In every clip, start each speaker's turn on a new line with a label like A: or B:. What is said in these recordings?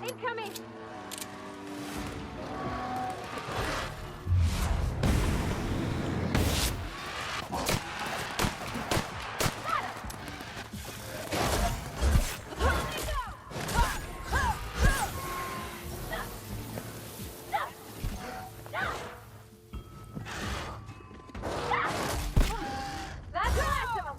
A: Incoming! That's awesome!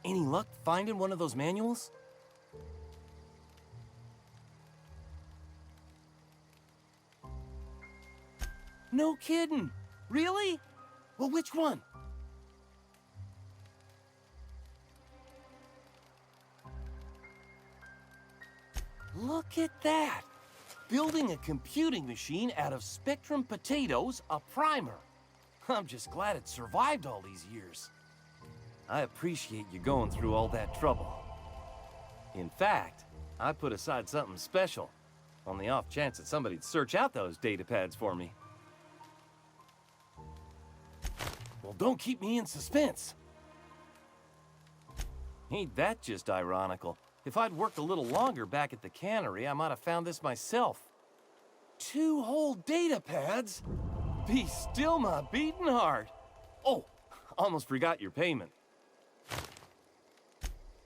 B: Any luck finding one of those manuals? No kidding! Really? Well, which one? Look at that! Building a computing machine out of Spectrum potatoes, a primer. I'm just glad it survived all these years. I appreciate you going through all that trouble. In fact, I put aside something special, on the off chance that somebody'd search out those data pads for me. Well, don't keep me in suspense. Ain't that just ironical? If I'd worked a little longer back at the cannery, I might have found this myself. 2 whole data pads? Be still my beating heart. Oh, almost forgot your payment.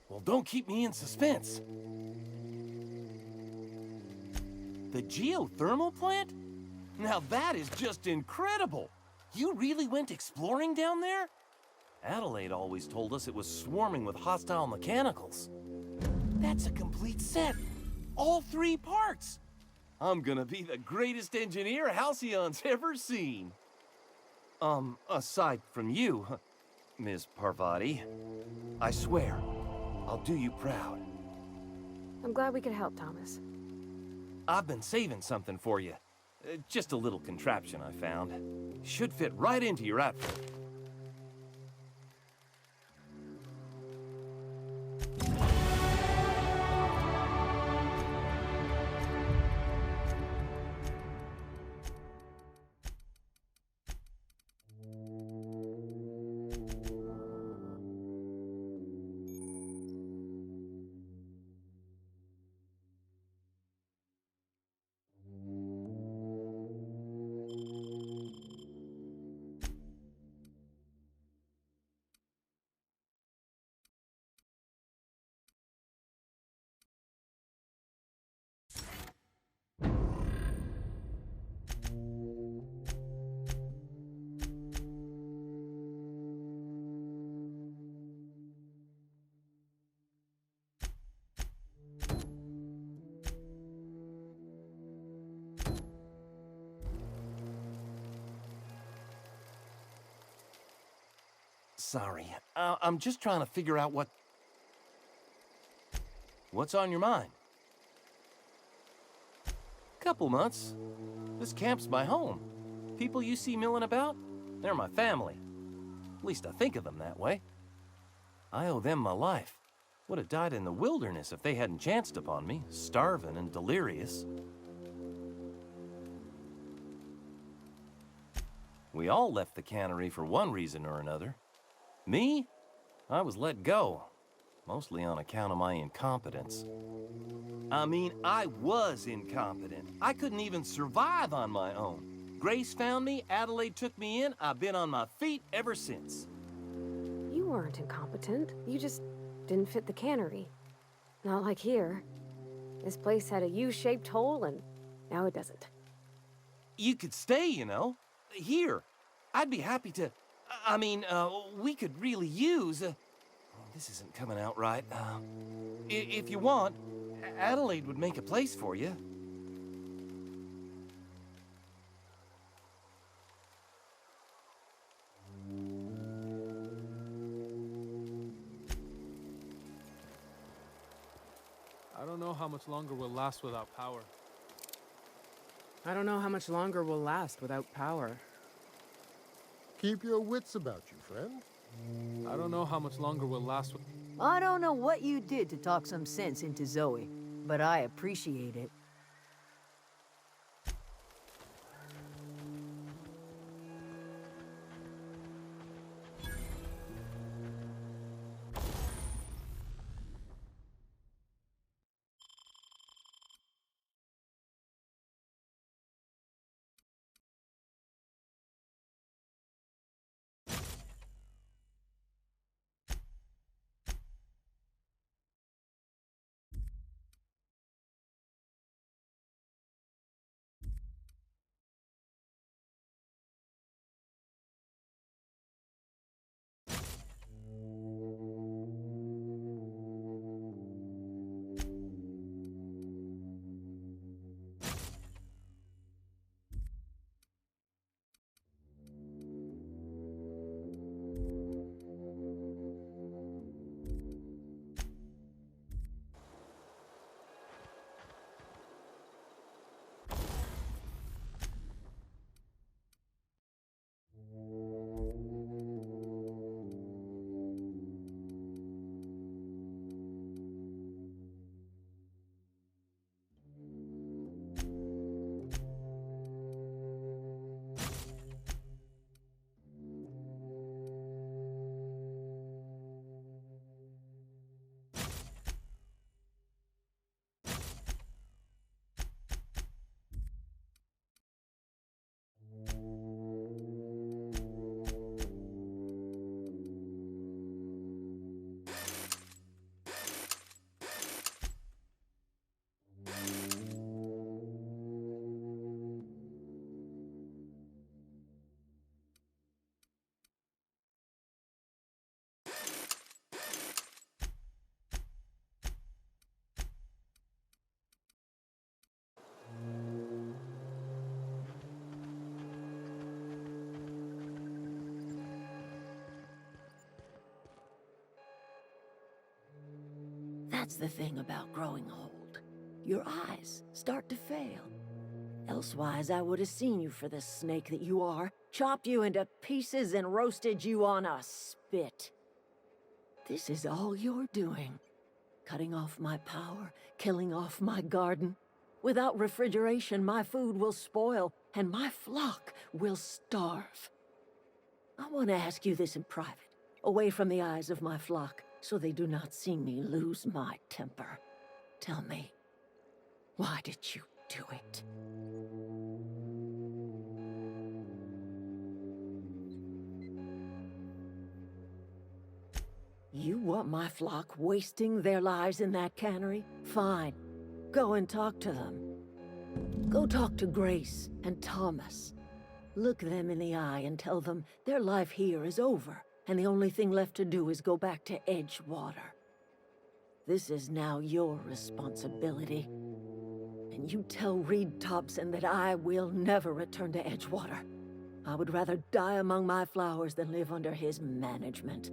B: Well, don't keep me in suspense. The geothermal plant? Now that is just incredible. You really went exploring down there? Adelaide always told us it was swarming with hostile mechanicals. That's a complete set. All 3 parts. I'm gonna be the greatest engineer Halcyon's ever seen. Aside from you, Ms. Parvati, I swear, I'll do you proud.
A: I'm glad we could help, Thomas.
B: I've been saving something for you. Just a little contraption I found. Should fit right into your outfit. Sorry, I'm just trying to figure out what's on your mind? Couple months. This camp's my home. People you see milling about, they're my family. At least I think of them that way. I owe them my life. Would have died in the wilderness if they hadn't chanced upon me, starving and delirious. We all left the cannery for one reason or another. Me? I was let go, mostly on account of my incompetence. I mean, I was incompetent. I couldn't even survive on my own. Grace found me, Adelaide took me in, I've been on my feet ever since.
A: You weren't incompetent. You just didn't fit the cannery. Not like here. This place had a U-shaped hole, and now it doesn't.
B: You could stay, you know. Here. I'd be happy to... I mean, we could really use... this isn't coming out right. If you want, Adelaide would make a place for you.
C: I don't know how much longer we'll last without power.
D: I don't know how much longer we'll last without power.
E: Keep your wits about you, friend.
C: I don't know how much longer we'll last with...
F: I don't know what you did to talk some sense into Zoe, but I appreciate it.
G: That's the thing about growing old. Your eyes start to fail. Elsewise, I would have seen you for the snake that you are, chopped you into pieces and roasted you on a spit. This is all you're doing. Cutting off my power, killing off my garden. Without refrigeration, my food will spoil, and my flock will starve. I want to ask you this in private, away from the eyes of my flock, so they do not see me lose my temper. Tell me, why did you do it? You want my flock wasting their lives in that cannery? Fine. Go and talk to them. Go talk to Grace and Thomas. Look them in the eye and tell them their life here is over, and the only thing left to do is go back to Edgewater. This is now your responsibility. And you tell Reed Thompson that I will never return to Edgewater. I would rather die among my flowers than live under his management.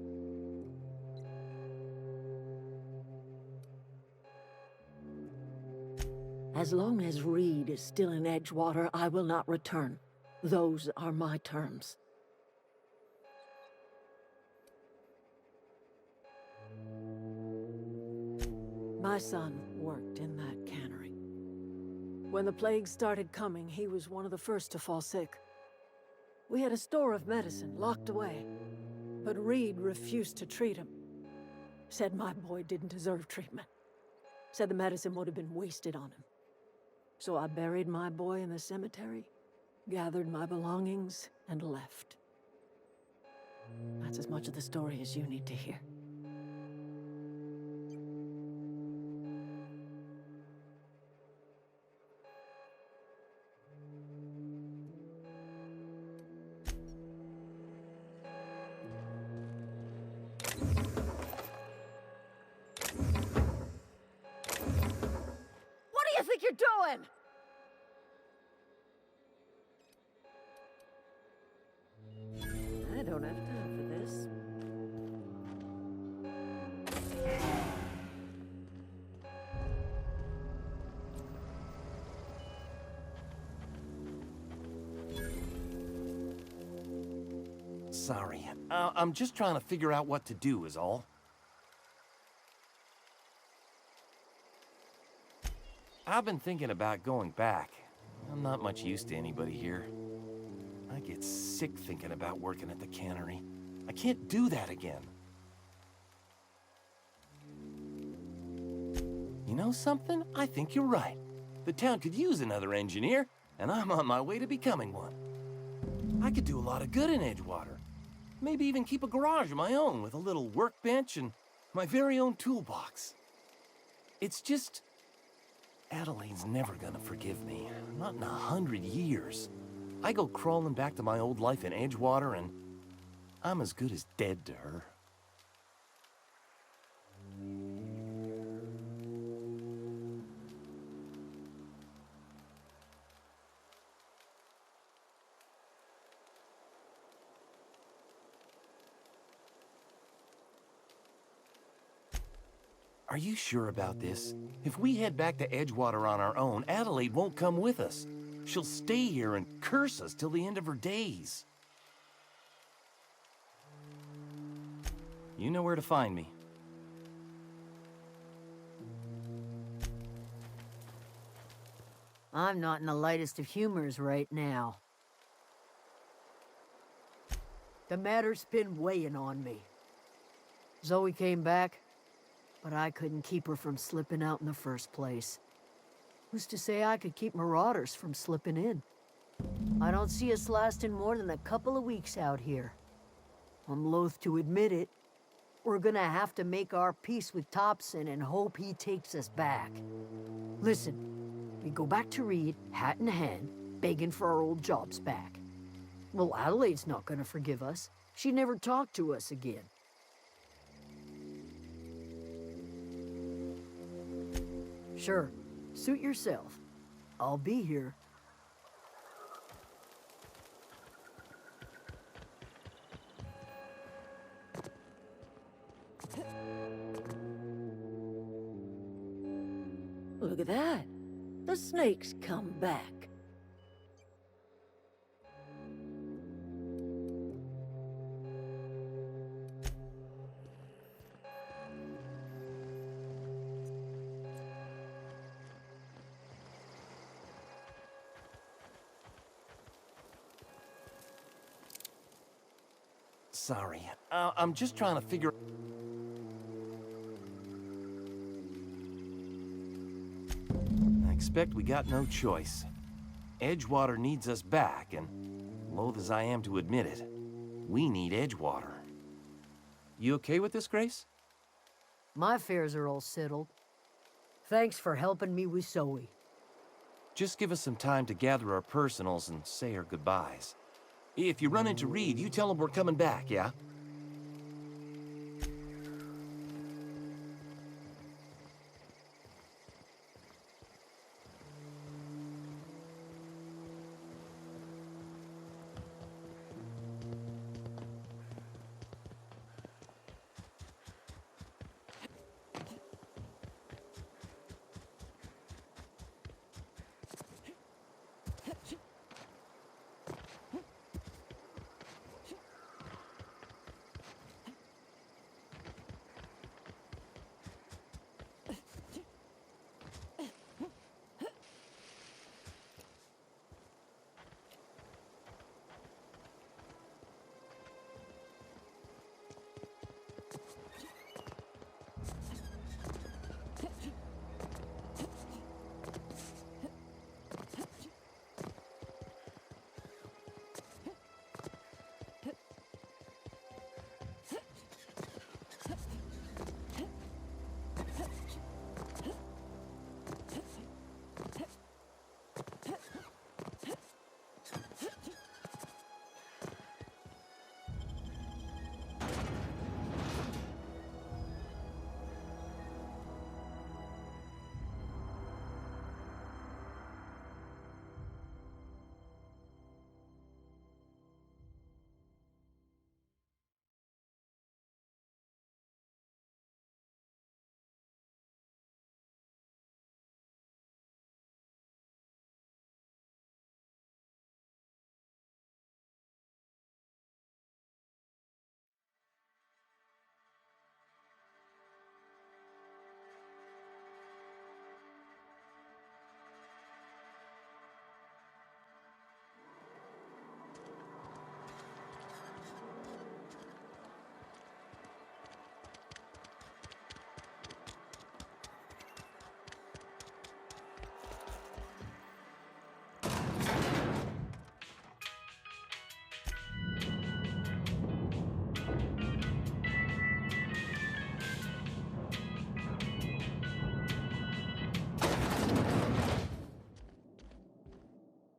G: As long as Reed is still in Edgewater, I will not return. Those are my terms. My son worked in that cannery. When the plague started coming, he was one of the first to fall sick. We had a store of medicine locked away, but Reed refused to treat him. Said my boy didn't deserve treatment. Said the medicine would have been wasted on him. So I buried my boy in the cemetery, gathered my belongings, and left. That's as much of the story as you need to hear. What do you think you're doing? I don't have time for this.
B: Sorry. I'm just trying to figure out what to do is all. I've been thinking about going back. I'm not much use to anybody here. I get sick thinking about working at the cannery. I can't do that again. You know something? I think you're right. The town could use another engineer, and I'm on my way to becoming one. I could do a lot of good in Edgewater. Maybe even keep a garage of my own with a little workbench and my very own toolbox. It's just... Adelaide's never gonna forgive me. Not in 100 years. I go crawling back to my old life in Edgewater, and I'm as good as dead to her. Are you sure about this? If we head back to Edgewater on our own, Adelaide won't come with us. She'll stay here and curse us till the end of her days. You know where to find me.
F: I'm not in the lightest of humors right now. The matter's been weighing on me. Zoe came back, but I couldn't keep her from slipping out in the first place. Who's to say I could keep marauders from slipping in? I don't see us lasting more than a couple of weeks out here. I'm loath to admit it. We're gonna have to make our peace with Thompson and hope he takes us back. Listen, we go back to Reed, hat in hand, begging for our old jobs back. Well, Adelaide's not gonna forgive us. She never talked to us again. Sure, suit yourself. I'll be here.
G: at that. The snake's come back.
B: Sorry, I'm just trying to figure... I expect we got no choice. Edgewater needs us back, and loath as I am to admit it, we need Edgewater. You okay with this, Grace?
F: My fears are all settled. Thanks for helping me with Zoe.
B: Just give us some time to gather our personals and say our goodbyes. If you run into Reed, you tell him we're coming back, yeah?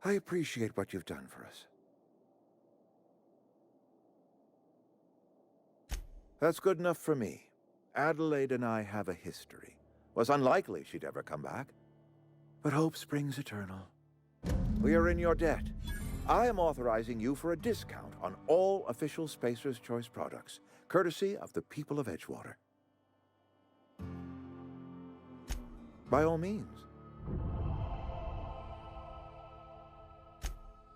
H: I appreciate what you've done for us. That's good enough for me. Adelaide and I have a history. Was unlikely she'd ever come back. But hope springs eternal. We are in your debt. I am authorizing you for a discount on all official Spacer's Choice products, courtesy of the people of Edgewater. By all means.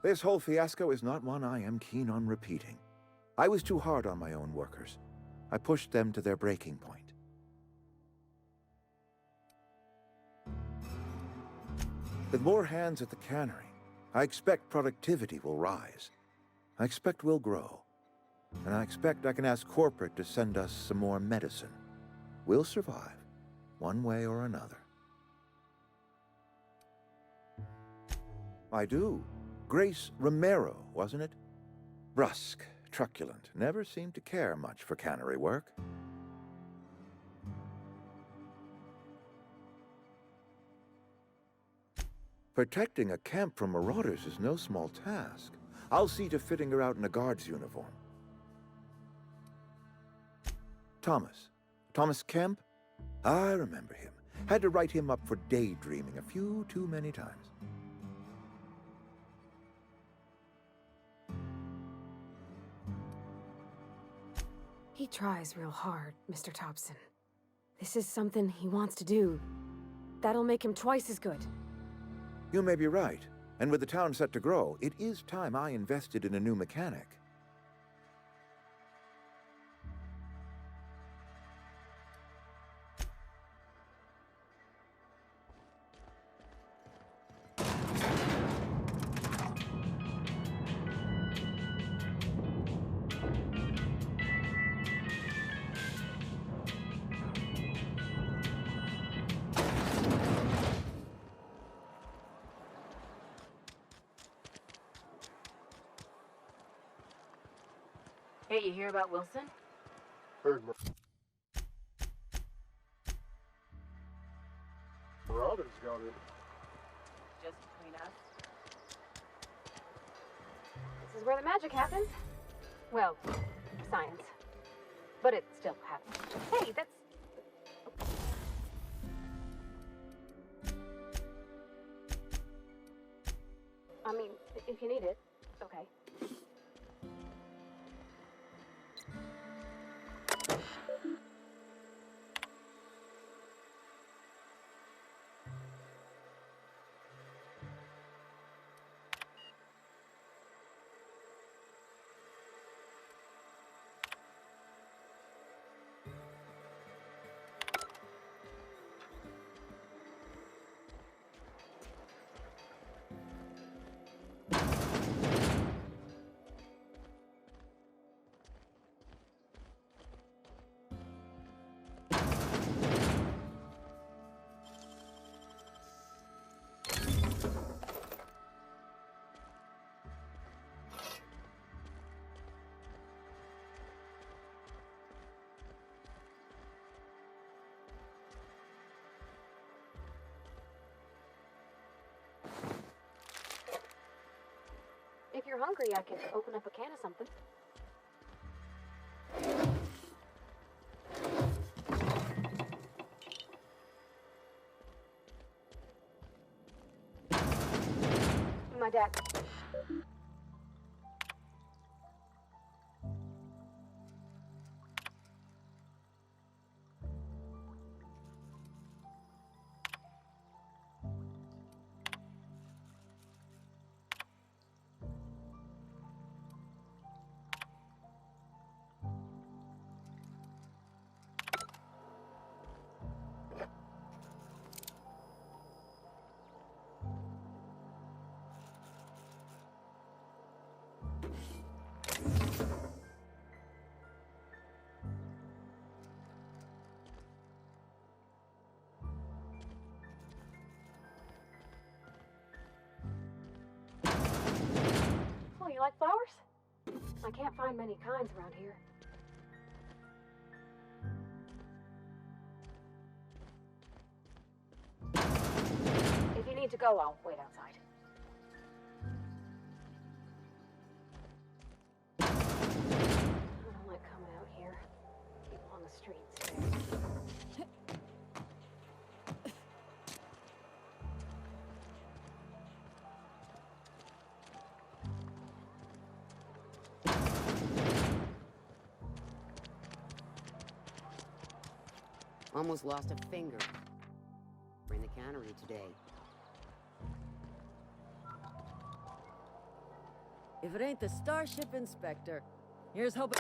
H: This whole fiasco is not one I am keen on repeating. I was too hard on my own workers. I pushed them to their breaking point. With more hands at the cannery, I expect productivity will rise. I expect we'll grow. And I expect I can ask corporate to send us some more medicine. We'll survive, one way or another. I do. Grace Romero, wasn't it? Brusque, truculent, never seemed to care much for cannery work. Protecting a camp from marauders is no small task. I'll see to fitting her out in a guard's uniform. Thomas Kemp? I remember him. Had to write him up for daydreaming a few too many times.
A: He tries real hard, Mr. Thompson. This is something he wants to do. That'll make him twice as good.
H: You may be right. And with the town set to grow, it is time I invested in a new mechanic.
F: Hey, you hear about Wilson?
E: Heard Marauders got it.
F: Just between us.
A: This is where the magic happens. Well, science. But it still happens. Hey, that's... I mean, if you need it, okay. If you're hungry, I can open up a can of something. My dad. Oh, you like flowers? I can't find many kinds around here. If you need to go, I'll wait outside. I don't like coming out here. People on the streets there.
I: Almost lost a finger in the cannery today.
G: If it ain't the Starship Inspector, here's hoping.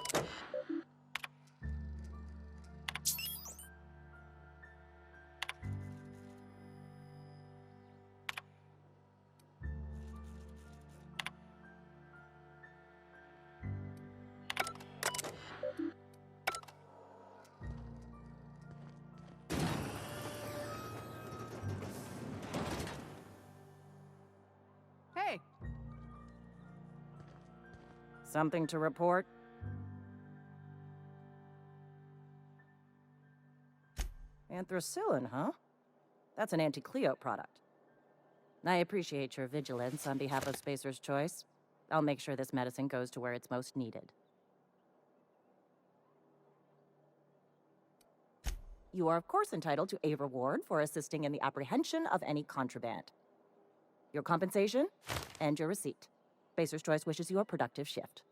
D: Hey,
J: Something to report? Anthracillin, huh? That's an anti-Cleo product. I appreciate your vigilance on behalf of Spacer's Choice. I'll make sure this medicine goes to where it's most needed. You are, of course, entitled to a reward for assisting in the apprehension of any contraband. Your compensation and your receipt. Spacer's Choice wishes you a productive shift.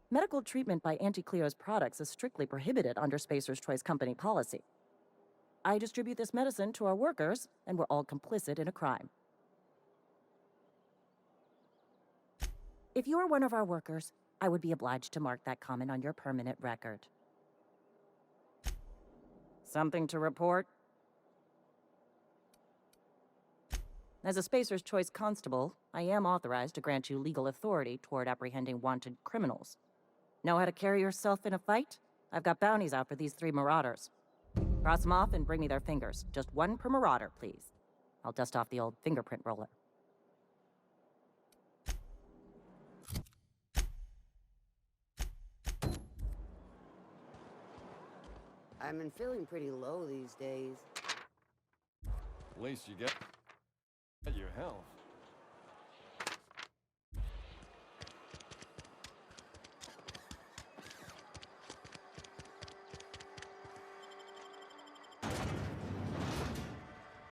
J: Medical treatment by Anti-Cleo's products is strictly prohibited under Spacer's Choice Company policy. I distribute this medicine to our workers, and we're all complicit in a crime. If you are one of our workers, I would be obliged to mark that comment on your permanent record. Something to report? As a Spacer's Choice constable, I am authorized to grant you legal authority toward apprehending wanted criminals. Know how to carry yourself in a fight? I've got bounties out for these 3 marauders. Cross them off and bring me their fingers. Just 1 per marauder, please. I'll dust off the old fingerprint roller.
I: I've been feeling pretty low these days.
B: At least you get your health.